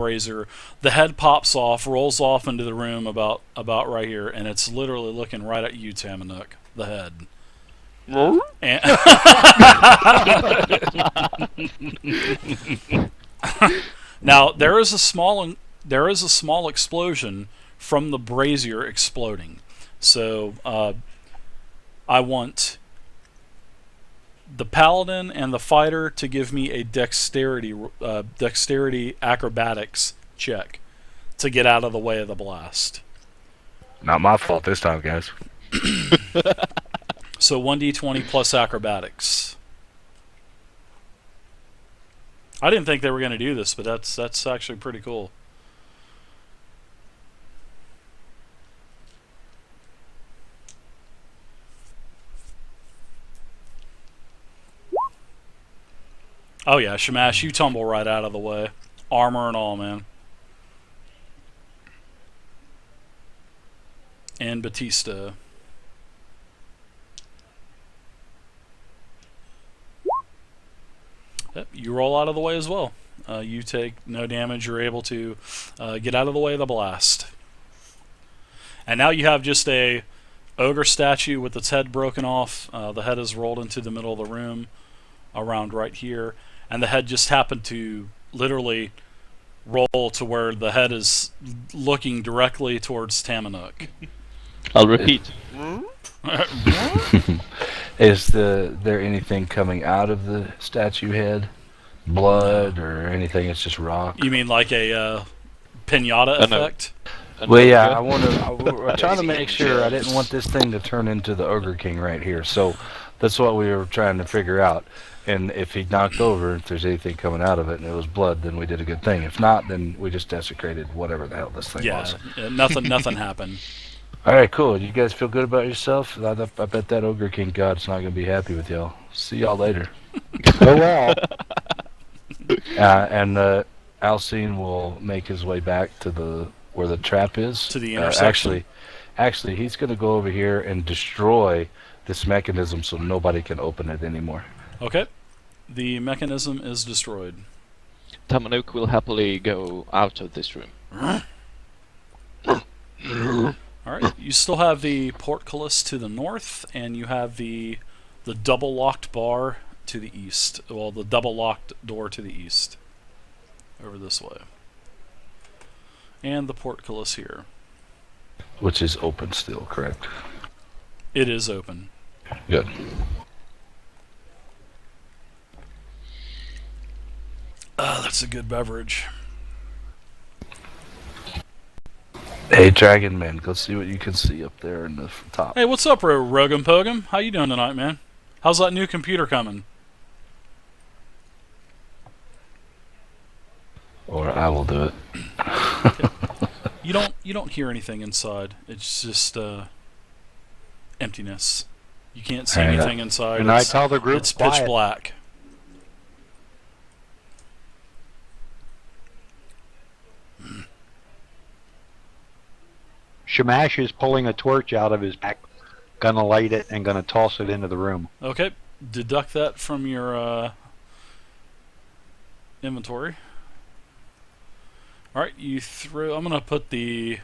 brazier. The head pops off, rolls off into the room about right here, and it's literally looking right at you, Tamanook. The head. And now there is a small explosion from the brazier exploding. So I want the paladin and the fighter to give me a dexterity acrobatics check to get out of the way of the blast. Not my fault this time, guys. So 1d20 plus acrobatics. I didn't think they were going to do this, but that's actually pretty cool. Oh yeah, Shamash, you tumble right out of the way. Armor and all, man. And Batista. Yep, you roll out of the way as well. You take no damage. You're able to get out of the way of the blast. And now you have just a ogre statue with its head broken off. The head is rolled into the middle of the room, around right here, and the head just happened to literally roll to where the head is looking directly towards Tamanook. I'll repeat. Is there anything coming out of the statue head? Blood or anything? It's just rock? You mean like a pinata effect? Well, yeah, we're trying to make sure. I didn't want this thing to turn into the Ogre King right here. So that's what we were trying to figure out. And if he knocked over, if there's anything coming out of it and it was blood, then we did a good thing. If not, then we just desecrated whatever the hell this thing was. Yeah, nothing happened. All right, cool. You guys feel good about yourself? I bet that Ogre King God's not going to be happy with y'all. See y'all later. Oh, well. And Alcine will make his way back to where the trap is. To the intersection. Actually, he's going to go over here and destroy this mechanism so nobody can open it anymore. Okay. The mechanism is destroyed. Tamanook will happily go out of this room. Alright, you still have the portcullis to the north, and you have the double locked bar to the east. Well, the double locked door to the east. Over this way. And the portcullis here. Which is open still, correct? It is open. Good. That's a good beverage. Hey, Dragon Man, go see what you can see up there in the top. Hey, what's up, Rogum Pogum? How you doing tonight, man? How's that new computer coming? Or I will do it. Okay. You don't hear anything inside. It's just emptiness. You can't see anything inside. And I tell the group it's pitch black. Shamash is pulling a torch out of his back, gonna light it and gonna toss it into the room. Okay, deduct that from your inventory. Alright, you throw... I'm gonna put the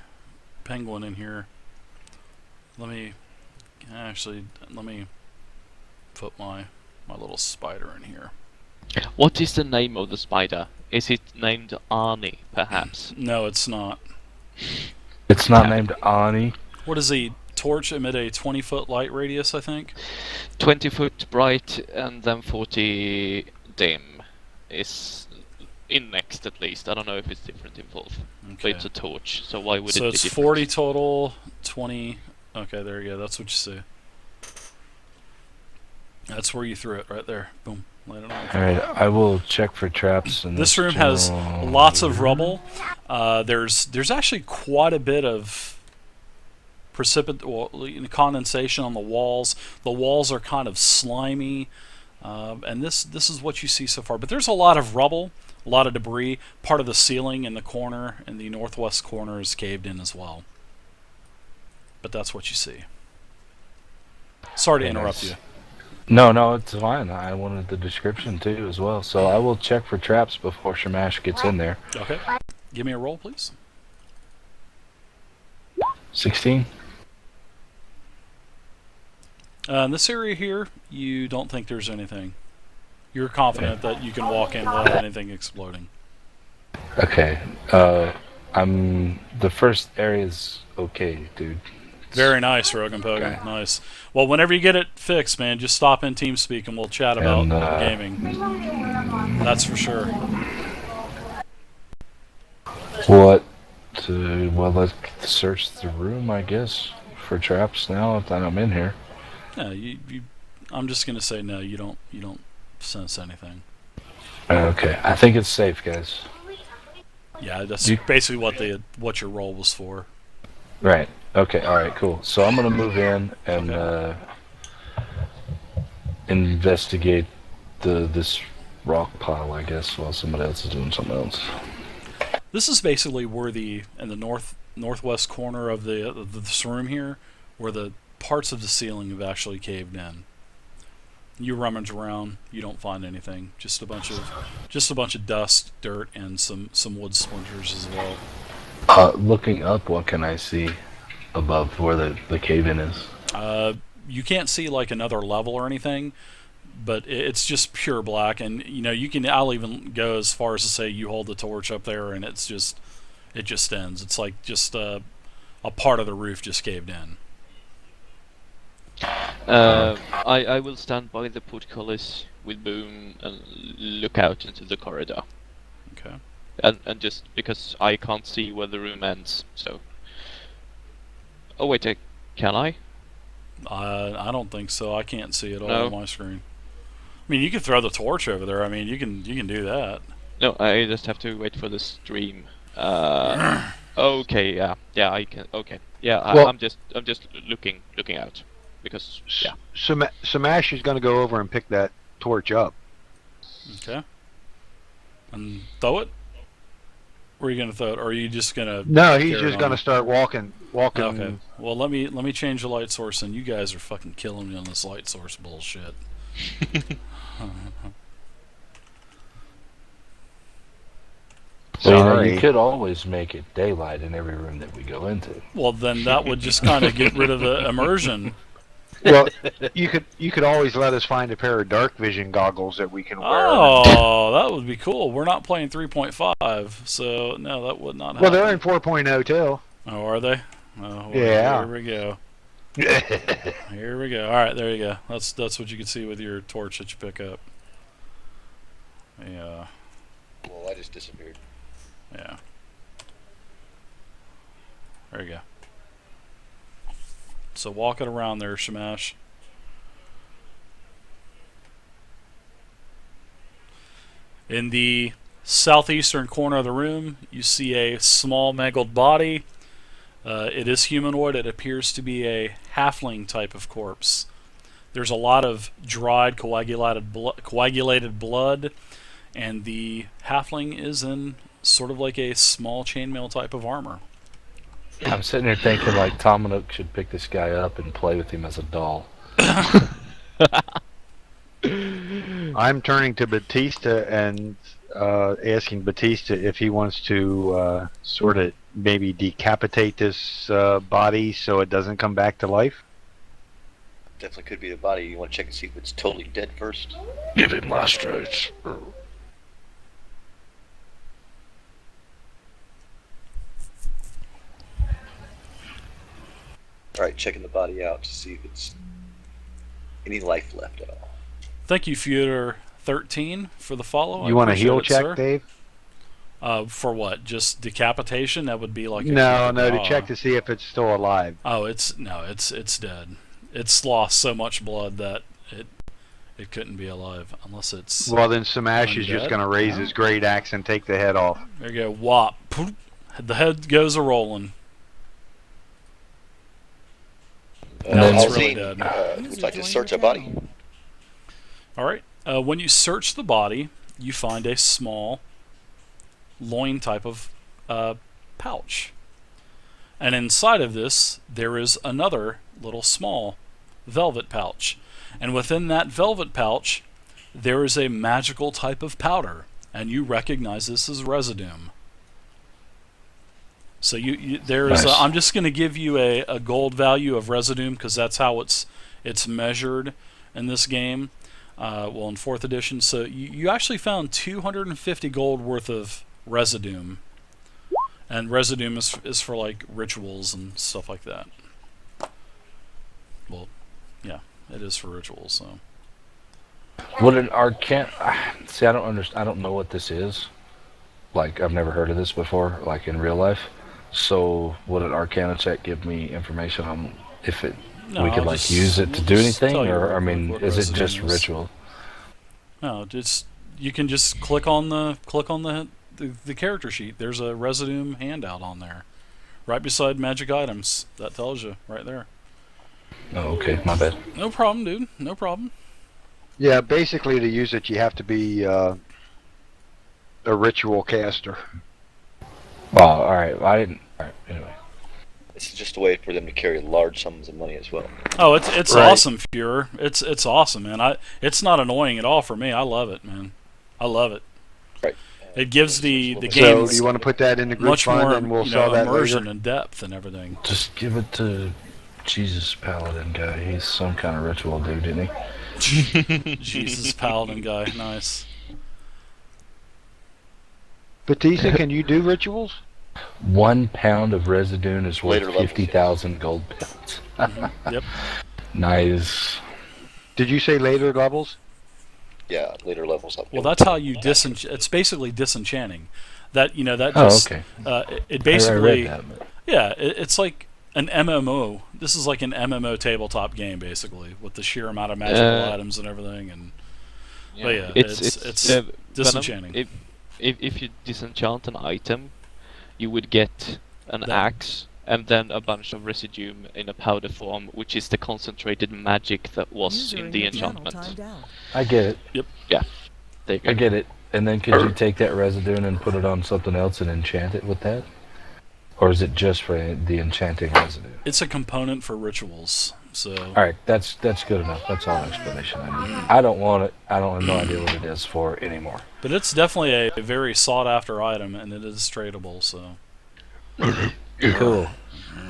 penguin in here. Let me put my little spider in here. What is the name of the spider? Is it named Arnie, perhaps? No, it's not. It's not named Ani. What does the torch emit? A 20-foot light radius, I think? 20 foot bright and then 40 dim is in next at least. I don't know if it's different in both. Okay. But it's a torch, so why would it be So it's different? 40 total, 20... Okay, there you go. That's what you see. That's where you threw it, right there. Boom. Light it on. Alright, I will check for traps. In This room has lots of rubble. There's actually quite a bit of condensation on the walls. The walls are kind of slimy, and this is what you see so far. But there's a lot of rubble, a lot of debris. Part of the ceiling in the corner, in the northwest corner, is caved in as well. But that's what you see. Sorry to interrupt you. No, it's fine. I wanted the description too as well. So I will check for traps before Shamash gets in there. Okay. Give me a roll, please. 16. In this area here, you don't think there's anything. You're confident that you can walk in without anything exploding. Okay. The first area's okay, dude. Very nice, Rogan Pogan. Okay. Nice. Well, whenever you get it fixed, man, just stop in TeamSpeak and we'll chat about And, gaming. That's for sure. What? Well, let's search the room, I guess, for traps now that I'm in here. Yeah, I'm just gonna say no. You don't sense anything. Okay, I think it's safe, guys. Yeah, that's You- basically what your role was for. Right. Okay. All right. Cool. So I'm gonna move in and investigate this rock pile, I guess, while somebody else is doing something else. This is basically where in the northwest corner of this room here, where the parts of the ceiling have actually caved in. You rummage around, you don't find anything. Just a bunch of dust, dirt, and some wood splinters as well. Looking up, what can I see above where the cave-in is? You can't see like another level or anything, but it's just pure black. And I'll even go as far as to say you hold the torch up there, and it just ends. It's like just a part of the roof just caved in. I will stand by the portcullis with Boom and look out into the corridor. Okay. And just because I can't see where the room ends, so. Oh wait, can I? I don't think so. I can't see it all No. on my screen. I mean, you can throw the torch over there. I mean, you can do that. No, I just have to wait for the stream. Okay, yeah, I can. Okay, yeah, Well- I'm just looking out because yeah. Smash is going to go over and pick that torch up. Okay. And throw it. Where are you gonna throw it? Or are you just gonna? No, he's carry it just on? going to start walking. Okay. Well, let me change the light source, and you guys are fucking killing me on this light source bullshit. Well, Sorry. you could always make it daylight in every room that we go into. Well, then that would just kind of get rid of the immersion. Well, you could always let us find a pair of dark vision goggles that we can wear. Oh, that would be cool. We're not playing 3.5, so no, that would not happen. Well, they're in 4.0 too. Oh, are they? Oh, well, Yeah. Here we go. Here we go. All right, there you go. That's what you can see with your torch that you pick up. Yeah. Well, I just disappeared. Yeah. There you go. So walk it around there, Shamash. In the southeastern corner of the room, you see a small mangled body. It is humanoid. It appears to be a halfling type of corpse. There's a lot of dried, coagulated blood, and the halfling is in sort of like a small chainmail type of armor. I'm sitting here thinking like Tom Nook should pick this guy up and play with him as a doll. I'm turning to Batista and asking Batista if he wants to sort of maybe decapitate this body so it doesn't come back to life. Definitely could be the body. You want to check and see if it's totally dead first? Give him my stripes. Alright, checking the body out to see if it's any life left at all. Thank you, Feudor13, for the follow. I You want a appreciate heal it, check, sir. Dave? For what? Just decapitation? That would be like a No, coup de to grace. check to see if it's still alive. Oh, it's dead. It's lost so much blood that it couldn't be alive unless it's. Well, then Smash is just Undead? going to raise his great axe and take the head off. There you go. Whop. Poop. The head goes a rolling. And then I'll it's really see. dead. Would like to search a body? All right. When you search the body, you find a small loin type of pouch, and inside of this there is another little small velvet pouch, and within that velvet pouch there is a magical type of powder, and you recognize this as Residuum. So there's Nice. I'm just going to give you a gold value of Residuum because that's how it's measured in this game. Well, in 4th edition, so you actually found 250 gold worth of Residuum, and Residuum is for like rituals and stuff like that. Well, yeah, it is for rituals. So Would an arcane? See, I don't understand. I don't know what this is. Like, I've never heard of this before, like in real life. So, would an Arcana check give me information on if it no, we could I'll like just- use it to we'll do just anything, tell you or I what- mean, what is it Residuum just is. ritual? No, just you can just click on the character sheet. There's a Residuum handout on there, right beside magic items. That tells you right there. Oh, okay, my bad. No problem, dude. No problem. Yeah, basically to use it, you have to be a ritual caster. Well, all right. I didn't. All right. Anyway, This is just a way for them to carry large sums of money as well. Oh, it's Right. awesome, Fuhrer. It's awesome, man. It's not annoying at all for me. I love it, man. I love it. Right. It gives the So, So, game do you want to put that in the group much fund, more and we'll you sell know, that immersion later? and depth and everything. just give it to Jesus Paladin guy. He's some kind of ritual dude, isn't he? Jesus Paladin guy, nice. Batista, can you do rituals? 1 pound of Residuum is worth Later levels, 50,000 gold pounds. Yep. Nice. Did you say later levels? Yeah, later levels up. Well, that's how you It's basically disenchanting. That that Oh, just okay. it I basically read that. But yeah, it's like an MMO. This is like an MMO tabletop game basically with the sheer amount of magical items and everything and But yeah, it's Venom, disenchanting. If you disenchant an item, you would get an That- axe and then a bunch of Residuum in a powder form, which is the concentrated magic that was User in in the your channel enchantment. timed out. I get it. There you go. I get it. And then could you take that Residuum and put it on something else and enchant it with that? Or is it just for the enchanting Residuum? It's a component for rituals. So All right, that's good enough. That's all explanation I need. I don't want it. I don't have no idea what it is for anymore. but it's definitely a very sought after item and it is tradable, so Cool.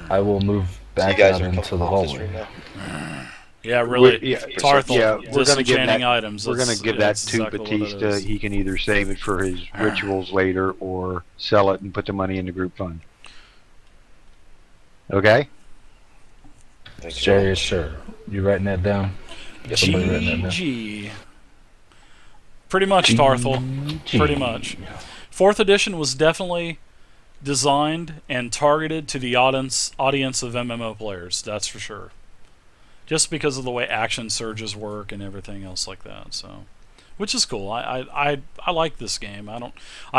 I will move So you back guys out are into the comfortable with this hallway. right now? yeah, really Yeah, Tarthel, yeah, we're gonna give disenchanting that- items. We're going that's- to give yeah, that that's to exactly what it Batista. is. He can either save it for his rituals later or sell it and put the money in the group fund. Okay? Thank you. Yes, sir. You writing that down? Somebody writing that down? GG. Pretty much, Tarthel. Pretty much. 4th edition was definitely designed and targeted to the audience of MMO players. That's for sure. Just because of the way action surges work and everything else like that. So, which is cool. I like this game. I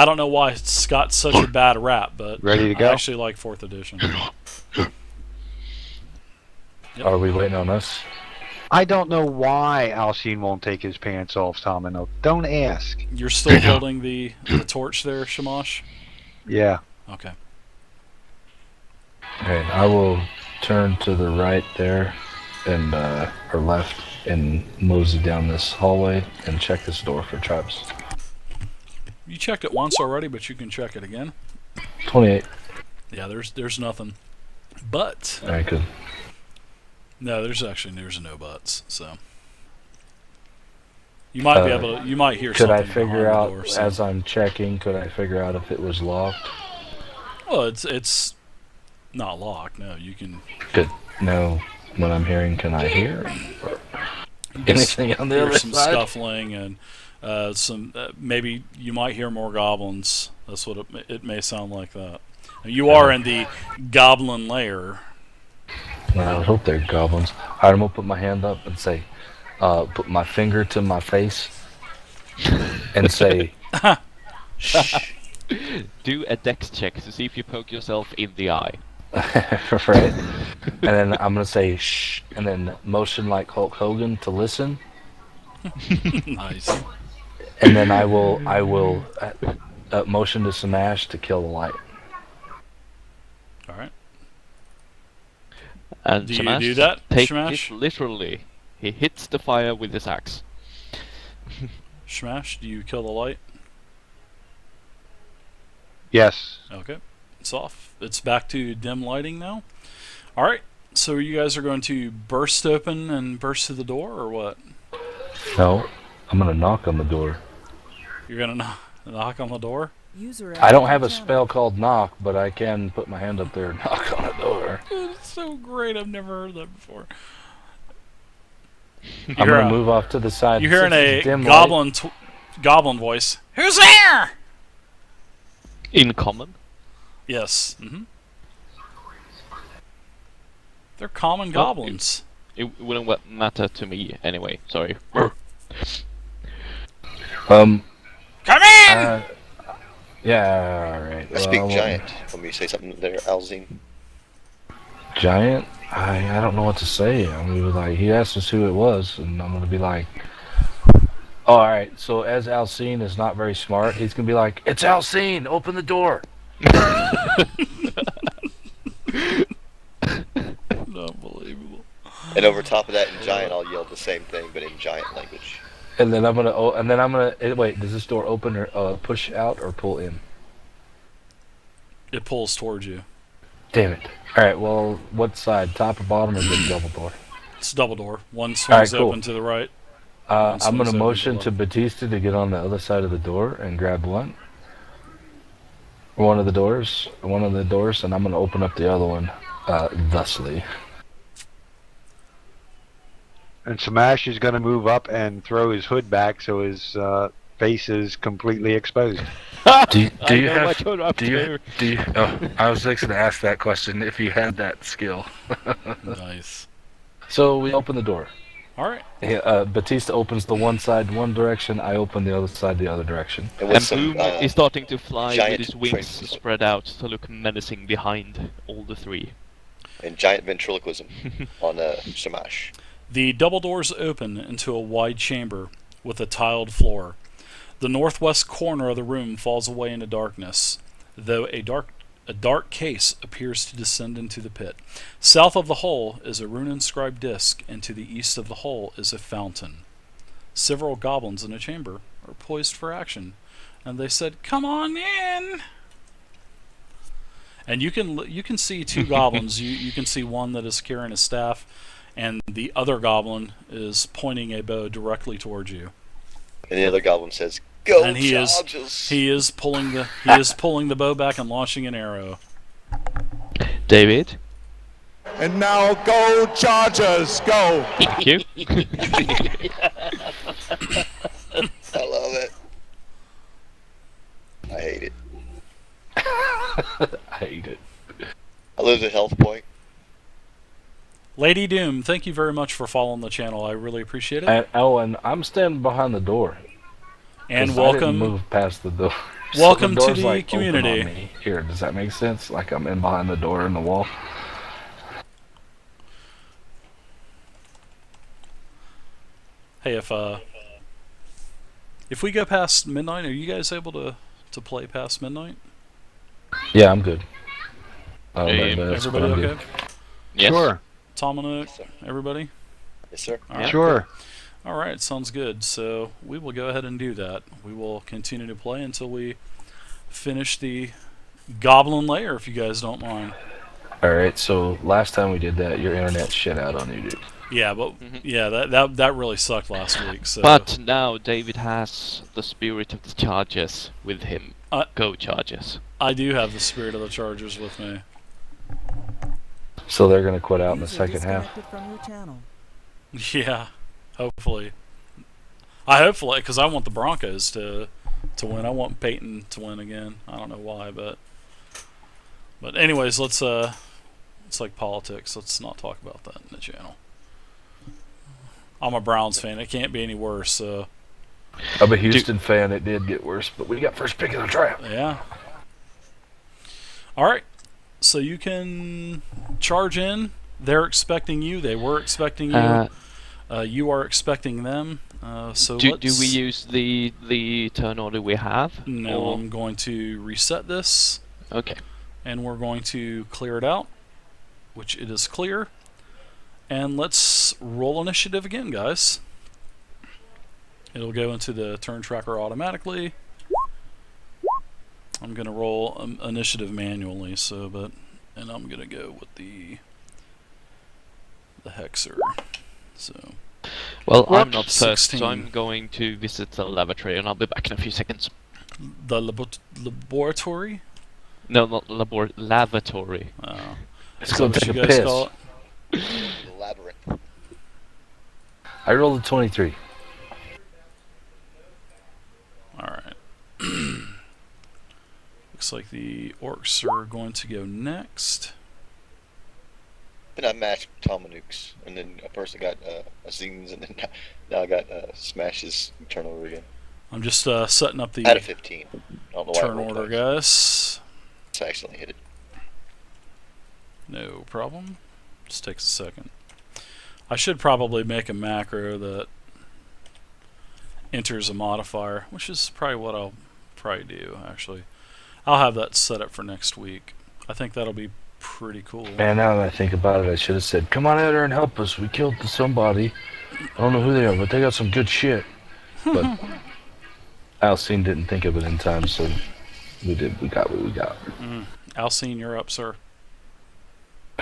don't know why it's got such a bad rap, but Ready to go? I actually like 4th edition. Are we waiting on us? I don't know why Alcine won't take his pants off, Domino. Don't ask. You're still holding the torch there, Shamash? Yeah. Okay. Okay, I will turn to the right there, and or left, and mosey down this hallway and check this door for traps. You checked it once already, but you can check it again. 28. Yeah, there's nothing. But All right, good. no, there's no buts. So you might be able to. You might hear Could something I figure behind the out door, so- as I'm checking? Could I figure out if it was locked? Well, it's not locked. No, you can. No. When I'm hearing, can I hear? Or you can anything on the hear other some side? scuffling and some. Maybe you might hear more goblins. That's what it may sound like that. You are in the goblin lair. Well, I hope they're goblins. Alright, I'm gonna put my hand up and say, put my finger to my face and say, shh. Do a dex check to see if you poke yourself in the eye. Right? And then I'm gonna say shh, and then motion like Hulk Hogan to listen, Nice. and then I will motion to Smash to kill the light. All right. And Do you Shamash do that, take Shamash? it literally. He hits the fire with his axe. Smash. Do you kill the light? Yes. Okay. It's off. It's back to dim lighting now. All right. So you guys are going to burst open and burst through the door, or what? No, I'm gonna knock on the door. You're gonna knock on the door? I don't have a spell called knock, but I can put my hand up there and knock on the door. Dude, it's so great. I've never heard that before. I'm gonna move off to the side. You're hearing Since a it's dim goblin voice. Who's there? In common. Yes. They're common goblins. It wouldn't matter to me anyway. Sorry. Come in! Yeah, alright. I speak giant. Let me say something there, Alzine. Giant? I don't know what to say. I mean, like, he asked us who it was, and I'm gonna be like, oh, alright, so as Alcine is not very smart, he's gonna be like, it's Alcine! Open the door! Unbelievable. And over top of that, in giant, I'll yell the same thing, but in giant language. And then I'm gonna, wait, does this door open or push out or pull in? It pulls towards you. Damn it. Alright, well, what side? Top or bottom or the double door? It's double door. One swings cool. open to the right. I'm swings gonna open motion to to the Batista to get on the other side of the door and grab one. One of the doors, and I'm gonna open up the other one, thusly. And Smash is going to move up and throw his hood back so his face is completely exposed. Do you I have? Do you? Oh, I was just gonna ask that question if you had that skill. Nice. So we open the door. All right. Batista opens the one side one direction. I open the other side the other direction. And with And some Boom is starting to fly with giant his wings trains. spread out to look menacing behind all the three. and giant ventriloquism on Shamash. The double doors open into a wide chamber with a tiled floor. The northwest corner of the room falls away into darkness, though a dark case appears to descend into the pit. South of the hole is a rune-inscribed disc, and to the east of the hole is a fountain. Several goblins in a chamber are poised for action, and they said, "Come on in!" And you can see two goblins. You can see one that is carrying a staff, and the other goblin is pointing a bow directly towards you. And the other goblin says, "Go, And charges!" he is pulling the bow back and launching an arrow. David, And now go Chargers, go! thank you. I love it. I hate it. I hate it. I lose a health point. Lady Doom, thank you very much for following the channel. I really appreciate it. And I'm standing behind the door. And 'cause I didn't welcome, move past the door. welcome the to door's, the like, open on community. me. Here, does that make sense? Like I'm in behind the door in the wall. Hey, if we go past midnight, are you guys able to play past midnight? Yeah, I'm good. Everybody okay? Yes. Sure, Dominic, Yes, sir. everybody? Yes, sir. All right. sure. All right, sounds good. So we will go ahead and do that. We will continue to play until we finish the Goblin Lair, if you guys don't mind. Alright, so last time we did that, your internet shit out on you, dude. Yeah, but Mhm. yeah, that really sucked last week. So But now David has the spirit of the Chargers with him. Uh, Go Chargers. I do have the spirit of the Chargers with me. So they're gonna quit out in the second half. From your channel. Yeah, hopefully. Hopefully, because I want the Broncos to win. I want Peyton to win again. I don't know why, but anyways, it's like politics. Let's not talk about that in the channel. I'm a Browns fan. It can't be any worse. So I'm a Houston fan. It did get worse, but we got first pick of the draft. yeah. All right. So you can charge in. They're expecting you. They were expecting you. You are expecting them. So Do let's, we use the turn order we have? No, Or- I'm going to reset this, Okay. and we're going to clear it out, which it is clear. And let's roll initiative again, guys. It'll go into the turn tracker automatically. I'm gonna roll initiative manually, and I'm gonna go with the hexer. So Well, I'm not first, 16. so I'm going to visit the lavatory, and I'll be back in a few seconds. the laboratory. No, not lavatory. Let's Is go that what take you a guys piss. call it? The labyrinth. I rolled a 23. All right. Looks like the orcs are going to go next. Then I matched Tomanukes, and then a person got Azines, and then now I got Smashes turnover again. I'm just setting up Out of the 15. I don't know why I turn rolled order, twice. guys. So I accidentally hit it. No problem. Just takes a second. I should probably make a macro that enters a modifier, which is probably what I'll probably do, actually. I'll have that set up for next week. I think that'll be pretty cool. Man, now that I think about it, I should have said, "Come on out here and help us. We killed somebody. I don't know who they are, but they got some good shit." But Alcine didn't think of it in time, so we got what we got. Alcine, you're up, sir.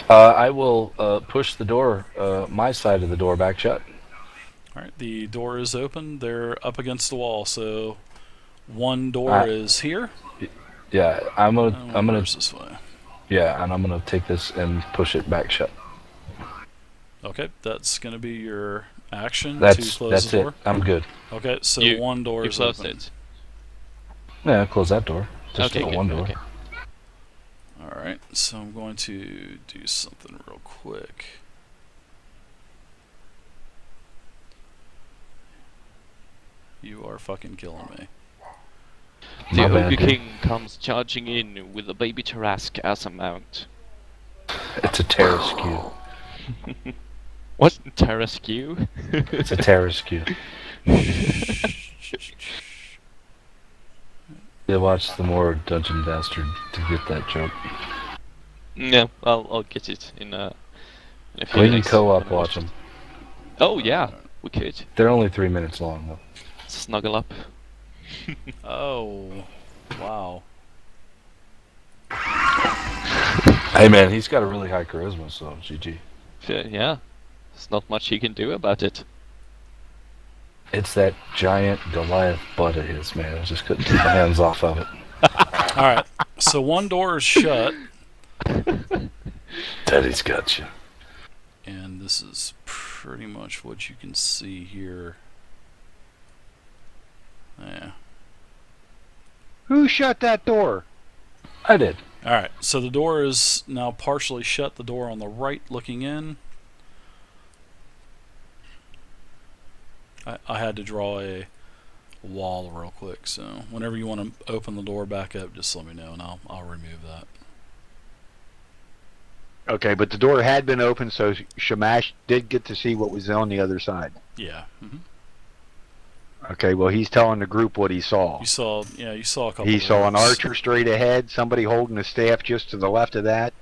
I will push the door, my side of the door, back shut. All right, the door is open. They're up against the wall, so one door is here. Yeah, I'm And gonna, one door's this way. yeah, and I'm gonna take this and push it back shut. Okay, that's gonna be your action to close That's the it. door. I'm good. Okay, so You- one door You is close open. it. Yeah, close that door. Just Okay, the good, one door. okay. All right, so I'm going to do something real quick. You are fucking killing me. The My bad, Ogre dude. King comes charging in with a baby Tarrasque as a mount. It's a Terrasque. What? Tarrasque? It's a Terrasque. Yeah, watch the more Dungeon Bastard to get that joke. Yeah, I'll get it in a few We can days. co-op when I watch it. them. Oh yeah, we could. They're only 3 minutes long, though. Snuggle up. Oh, wow. Hey man, he's got a really high charisma, so GG. Yeah, there's not much he can do about it. It's that giant Goliath butt of his, man. I just couldn't keep my hands off of it. All right, so one door is shut, Daddy's got you. and this is pretty much what you can see here. Yeah. Who shut that door? I did. All right, so the door is now partially shut. The door on the right, looking in. I had to draw a wall real quick, so whenever you want to open the door back up, just let me know, and I'll remove that. Okay, but the door had been open, so Shamash did get to see what was on the other side. Yeah. Okay, well, he's telling the group what he saw. You saw a couple. He of saw an orcs. archer straight ahead, somebody holding a staff just to the left of that,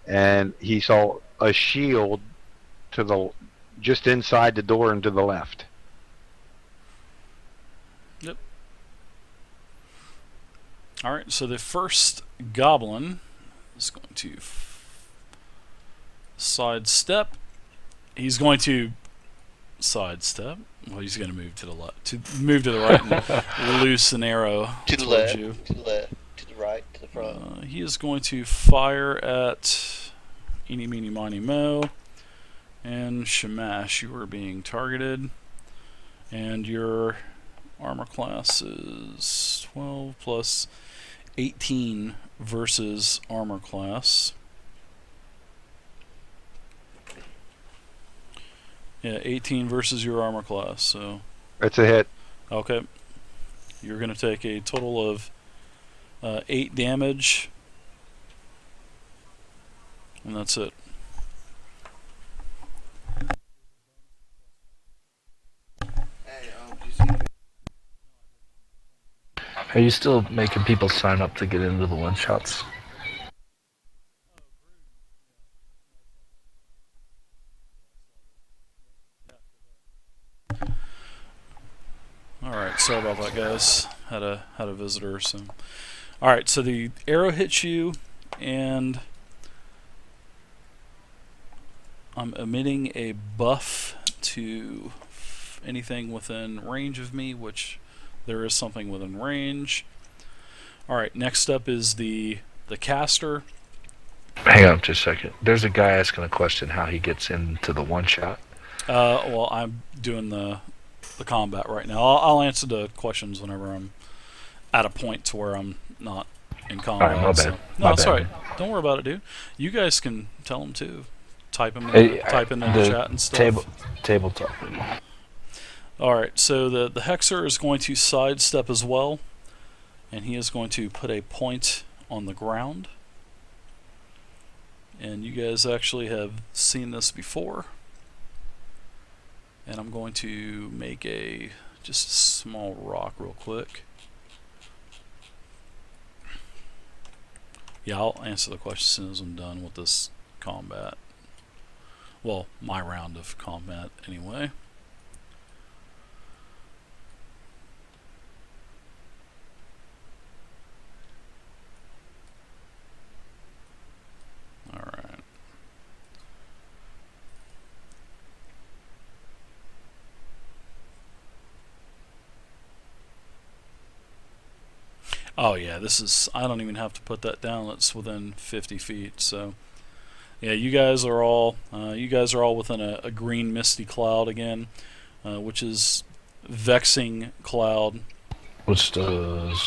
and he saw a shield to the just inside the door and to the left. All right, so the first goblin is going to sidestep. He's going to sidestep. Well, he's going to move to the left, to move to the right, and loose an arrow To the towards left, you. to the left, to the right, to the front. He is going to fire at Eeny, Meeny, Miny, Mo, and Shamash. You are being targeted, and your armor class is 12 plus 18 versus armor class. Yeah, 18 versus your armor class. So, That's a hit. okay, you're going to take a total of 8 damage, and that's it. Are you still making people sign up to get into the one-shots? All right, sorry about that, guys. Had a visitor. So, All right, so the arrow hits you, and I'm emitting a buff to anything within range of me, which there is something within range. All right, next up is the caster. Hang on just a second. There's a guy asking a question how he gets into the one shot. Well, I'm doing the combat right now. I'll answer the questions whenever I'm at a point to where I'm not in combat. Alright, my so- bad. No, My that's bad. all right. Don't worry about it, dude. You guys can tell them too. Type them in, Hey, type in the the chat and stuff. Tabletop. All right, so the Hexer is going to sidestep as well, and he is going to put a point on the ground. And you guys actually have seen this before. And I'm going to make just a small rock real quick. Yeah, I'll answer the question as soon as I'm done with this combat. Well, my round of combat anyway. Alright. Oh yeah, this is, I don't even have to put that down. It's within 50 feet. So yeah, you guys are all within a green misty cloud again, which is vexing cloud. Which does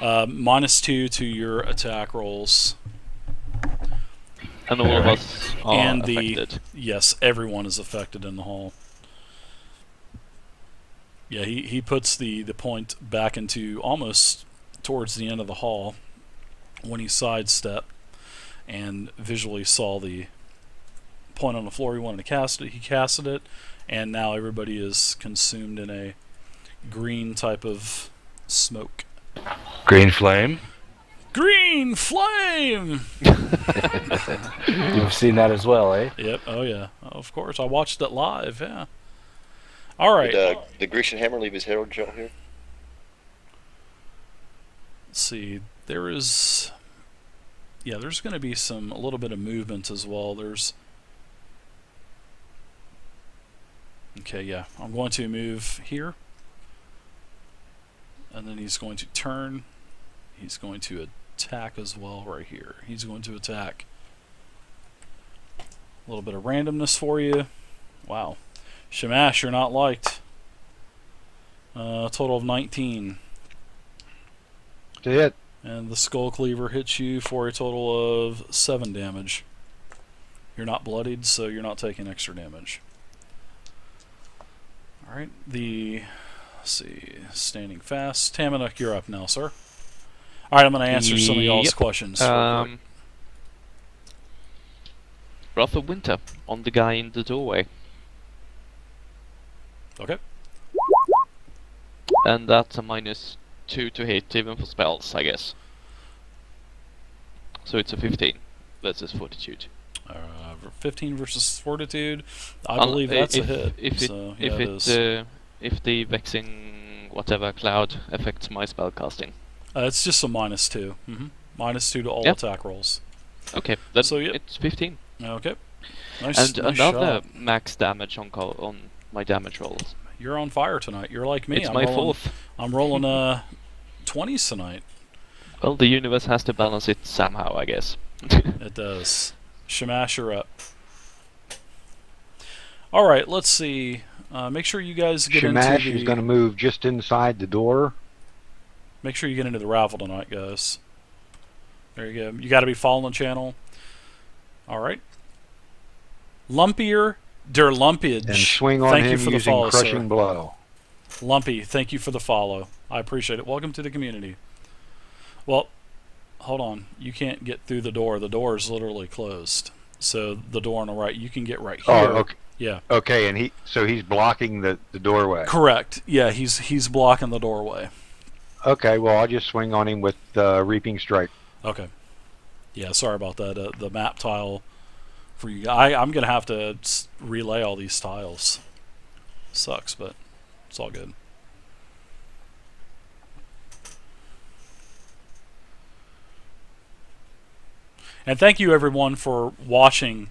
-2 to your attack rolls. And all of us are And affected. Yes, everyone is affected in the hall. Yeah, he puts the point back into almost towards the end of the hall when he sidestepped and visually saw the point on the floor. He wanted to cast it. He casted it, and now everybody is consumed in a green type of smoke. green flame. Green flame! You've seen that as well, eh? Yep, oh yeah. Of course, I watched it live, yeah. Alright, Did Grecian Hammer leave his herald shell here? let's see. There's going to be a little bit of movement as well. Okay, yeah. I'm going to move here. And then he's going to turn. He's going to attack as well right here. He's going to attack. A little bit of randomness for you. Wow. Shamash, you're not liked. Total of 19. To hit. And the Skull Cleaver hits you for a total of 7 damage. You're not bloodied, so you're not taking extra damage. Alright, let's see, standing fast. Tamanuk, you're up now, sir. Alright, I'm going to answer some of y'all's Yep. questions. real quick. Wrath of Winter on the guy in the doorway. Okay. And that's a -2 to hit, even for spells, I guess. So it's a 15 versus Fortitude. 15 versus Fortitude. I Un- believe that's a if- hit. If it, so, if yeah, it it, is. if the vexing whatever cloud affects my spell casting. It's just a -2. -2 to all Yep. attack rolls. Okay, then So, yep. it's 15. Okay. Nice, And nice another shot. max damage on my damage rolls. You're on fire tonight. You're like me. It's I'm my rolling, 4th. I'm rolling 20s tonight. Well, the universe has to balance it somehow, I guess. It does. Shamash, you're up. Alright, let's see. Make sure you guys get Shamash into is going to move just inside the door. Make sure you get into the raffle tonight, guys. There you go. You got to be following the channel. Alright. Lumpier der Lumpage. And swing on Thank him you for the using follow, crushing sir. blow. Lumpy, thank you for the follow. I appreciate it. Welcome to the community. Well, hold on. You can't get through the door. The door is literally closed. So the door on the right, you can get right here. Oh, okay. Yeah. Okay, and he's blocking the doorway. Correct. Yeah, he's blocking the doorway. Okay, well I'll just swing on him with Reaping Strike. Okay. Yeah, sorry about that. The map tile for you. I'm gonna have to relay all these tiles. Sucks, but it's all good. And thank you everyone for watching